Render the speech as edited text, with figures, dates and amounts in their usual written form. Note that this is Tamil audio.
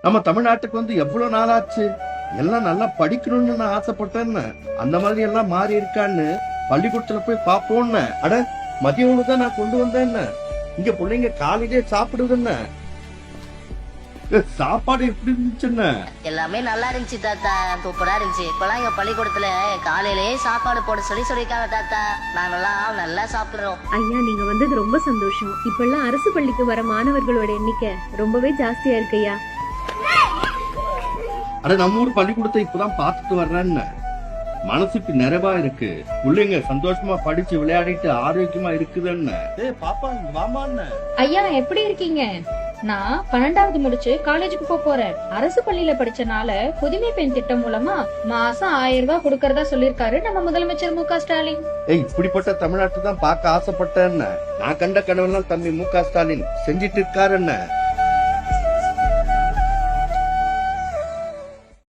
நம்ம தமிழ்நாட்டுக்கு வந்து எவ்வளவு நாளாச்சு. எல்லாம் நல்லா படிக்கணும்னு நான் ஆசைப்பட்டேன்னு அந்த மாதிரி எல்லாம் மாறி இருக்கான்னு பள்ளிக்கூடத்துல போய் பாப்போம்னு. அட மதிய உணவு தான் நான் கொண்டு வந்தேன்னு. இங்க பிள்ளைங்க காலையிலே சாப்பிடுதுன்னு. சாப்பாடு எப்படி இருந்துச்சுன்னு? எல்லாமே நல்லா இருந்துச்சு தாத்தா, சூப்பரா இருந்துச்சு. இப்பெல்லாம் எங்க பள்ளிக்கூடத்துல காலையிலேயே சாப்பாடு போட சொல்லிருக்காங்க தாத்தா. நாங்கெல்லாம் நல்லா சாப்பிடுறோம். ஐயா, நீங்க வந்தது ரொம்ப சந்தோஷம். இப்பெல்லாம் அரசு பள்ளிக்கு வர மாணவர்களோட எண்ணிக்கை ரொம்பவே ஜாஸ்தியா இருக்கு ஐயா. அட நம்ம ஊர் பள்ளிக்கூடத்தை இப்பதான் பாத்துட்டு வர்றேன்னு மனசுக்கு நிறைவா இருக்கு. பிள்ளைங்க சந்தோஷமா படிச்சு விளையாடிட்டு ஆரோக்கியமா இருக்குதுன்னு. பாப்பா வாமான்னு. ஐயா, எப்படி இருக்கீங்க? நான் 12வது முடிச்சு காலேஜுக்கு போறேன். அரசு பள்ளியில படிச்சனால புதுமை பெண் திட்டம் மூலமா மாசம் 1000 ரூபாய் கொடுக்கறதா சொல்லிருக்காரு நம்ம முதலமைச்சர் மு.க. ஸ்டாலின். இப்படிப்பட்ட தமிழ்நாட்டை தான் பார்க்க ஆசைப்பட்டேன்னு. நான் கண்ட கனவெல்லாம் தம்பி மு.க. ஸ்டாலின் செஞ்சிட்டு இருக்காருன்னு.